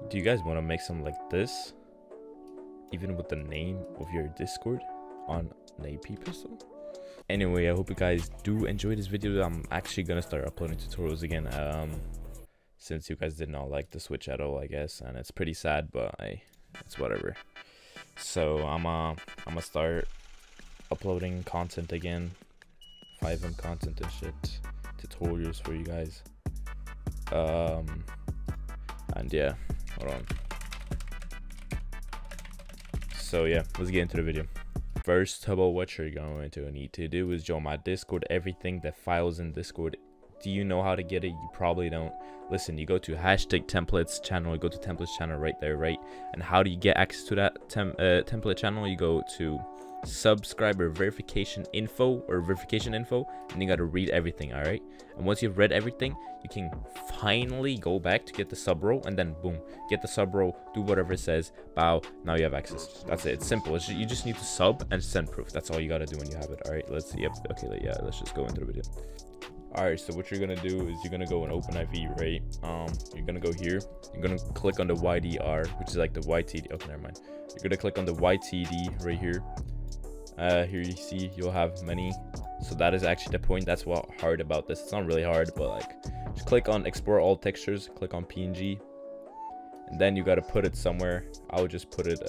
Do you guys want to make something like this, even with the name of your Discord on an AP pistol? Anyway, I hope you guys do enjoy this video. I'm actually gonna start uploading tutorials again, since you guys did not like the Switch at all, I guess, and it's pretty sad, but it's whatever. So I'm gonna start uploading content again, 5M content and shit, tutorials for you guys. And yeah, hold on. So yeah, let's get into the video. First of all, what you're going to need to do is join my Discord. Everything that files in Discord, do you know how to get it? You probably don't. Listen, you go to #templates channel, you go to templates channel right there, right? And how do you get access to that template channel? You go to subscriber verification info, and you got to read everything. All right, and once you've read everything, you can finally go back to get the sub role, and then boom, get the sub role, do whatever it says, bow, now you have access. That's it. It's simple. You just need to sub and send proof. That's all you got to do when you have it. All right, let's see. Yep, okay, yeah, let's just go into the video. All right, so what you're gonna do is you're gonna go in OpenIV, right? You're gonna go here, you're gonna click on the YDR, which is like the YTD. Okay, never mind. You're gonna click on the YTD right here. Here you see you'll have many. So that is actually the point. That's what hard about this. It's not really hard, but like just click on export all textures, click on PNG, and then you got to put it somewhere. I would just put it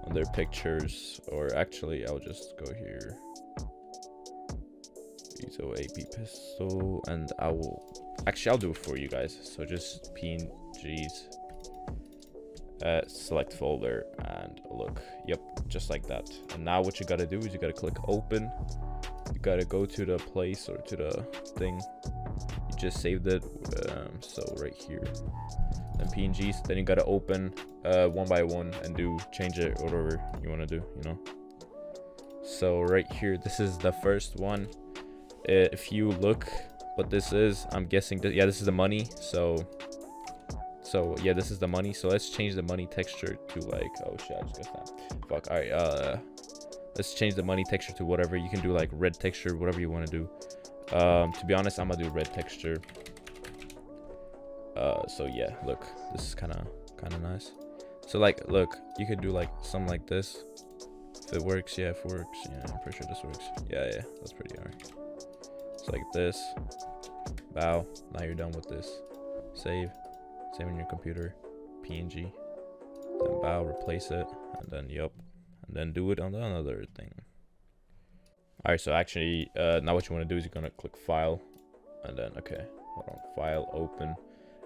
under pictures, or actually I'll just go here, so AP pistol, and I'll do it for you guys. So just PNGs, select folder, and look, yep, just like that. And now what you got to do is you got to click open. You got to go to the place, or to the thing you just saved it, so right here, then PNGs, then you got to open one by one and change it, whatever you want to do, you know. So right here, this is the first one. If you look what this is, I'm guessing that, yeah, this is the money. So yeah, this is the money. So let's change the money texture to like, oh shit, I just got that. Fuck. All right, let's change the money texture to whatever. You can do like red texture, whatever you want to do. To be honest, I'm gonna do red texture. So yeah, look, this is kind of nice. So like, look, you could do like something like this. If it works, yeah, if it works, yeah, I'm pretty sure this works. Yeah, that's pretty alright. It's like this, bow, now you're done with this. Save in your computer, PNG, then bow, replace it, and then yep, and then do it on the another thing. All right, so actually now what you want to do is you're gonna click file, and then okay, hold on, file, open,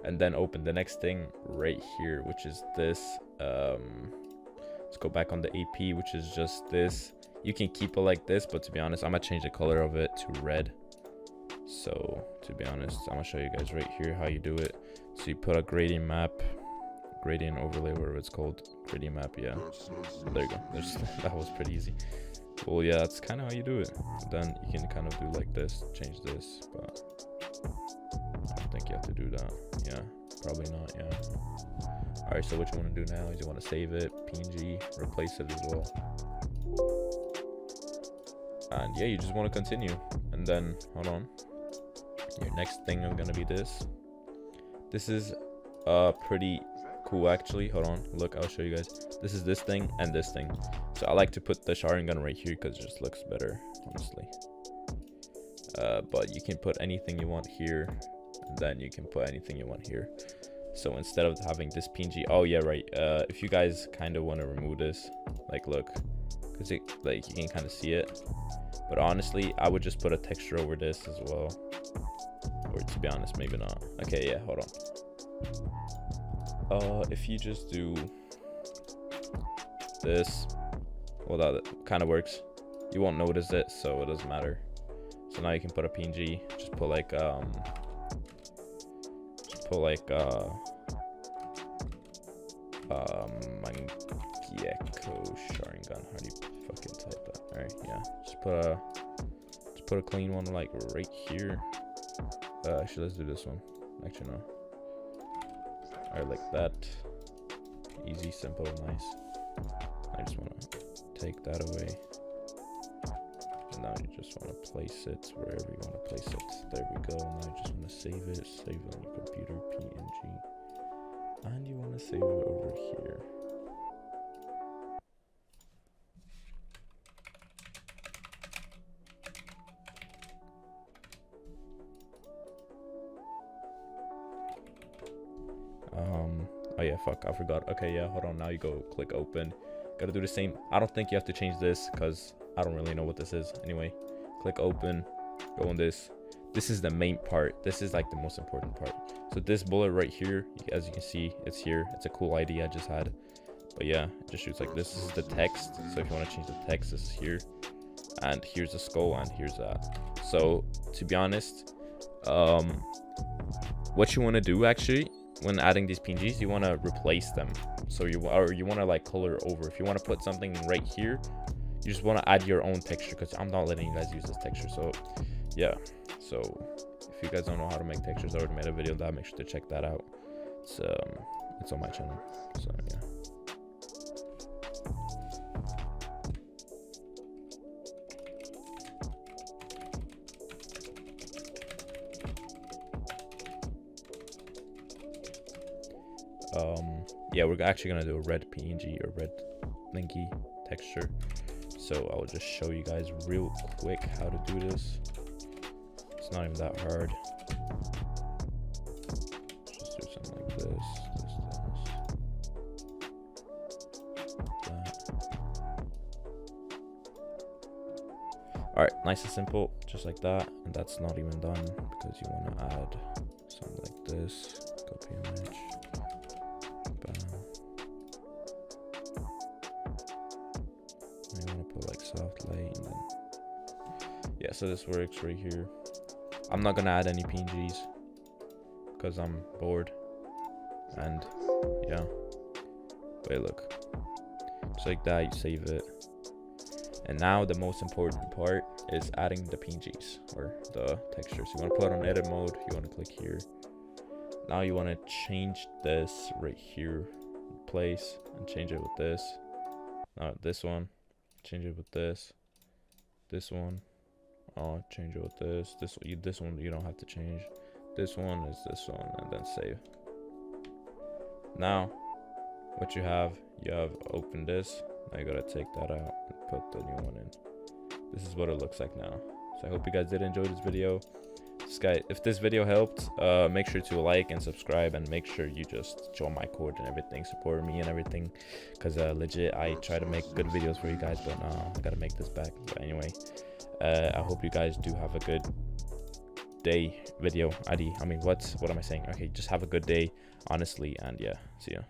and then open the next thing right here, which is this. Let's go back on the AP, which is just this. You can keep it like this, but to be honest, I'm gonna change the color of it to red. So to be honest, I'm gonna show you guys right here how you do it. So you put a gradient map, gradient overlay, whatever it's called, gradient map, yeah, there you go. That was pretty easy. Well, yeah, that's kind of how you do it. Then you can kind of do like this, change this, but I don't think you have to do that. Yeah, probably not. Yeah. All right, so what you want to do now is you want to save it, PNG, replace it as well, and yeah, you just want to continue. And then hold on, your next thing is gonna be this. This is pretty cool actually. Hold on, look, I'll show you guys. This is this thing and this thing. So I like to put the sharding gun right here because it just looks better, honestly. But you can put anything you want here, and then you can put anything you want here. So instead of having this PNG, oh yeah, right, if you guys kind of want to remove this, like look, because it, like, you can kind of see it, but honestly I would just put a texture over this as well, or to be honest, maybe not. Okay, yeah, hold on. If you just do this, well, that kind of works. You won't notice it, so it doesn't matter. So now you can put a PNG, just put like Mangekyou Sharingan. How do you fucking type that? All right, yeah, just put a clean one like right here. Actually, let's do this one. Actually, no. All right, like that. Easy, simple, nice. I just want to take that away. And now you just want to place it wherever you want to place it. There we go. Now you just want to save it on your computer, PNG. and you want to save it over here. Oh yeah, fuck, I forgot. Okay, yeah, hold on. Now you go click open. Gotta do the same. I don't think you have to change this because I don't really know what this is. Anyway, click open, go on this. This is the main part. This is like the most important part. So this bullet right here, as you can see, it's here. It's a cool idea I just had. But yeah, it just shoots like this. This is the text. So if you want to change the text, this is here. And here's the skull and here's that. So to be honest, what you want to do actually when adding these PNGs, you want to replace them. So you want to like color over. If you want to put something right here, you just want to add your own texture, because I'm not letting you guys use this texture. So yeah, so if you guys don't know how to make textures, I already made a video on that. Make sure to check that out. It's on my channel. So yeah. Yeah, we're actually gonna do a red PNG or red linky texture. So I'll just show you guys real quick how to do this. It's not even that hard. Just do something like this. Alright, nice and simple, just like that. And that's not even done because you want to add something like this. Copy image. Soft light, and then yeah, so this works right here. I'm not gonna add any PNGs because I'm bored, and yeah, wait, look, just like that, you save it. And now the most important part is adding the PNGs or the textures. You want to put on edit mode, you want to click here. Now you want to change this right here in place and change it with this. Now this one, change it with this one. Oh, change it with this one you don't have to change. This one is this one, and then save. Now what you have open this. Now you gotta take that out and put the new one in. This is what it looks like now. So I hope you guys did enjoy this video. If this video helped, make sure to like and subscribe, and make sure you just join my Discord and everything, support me and everything, because legit I try to make good videos for you guys, but I gotta make this back. But anyway, I hope you guys do have a good day. What am I saying? Okay, just have a good day, honestly, and yeah, see ya.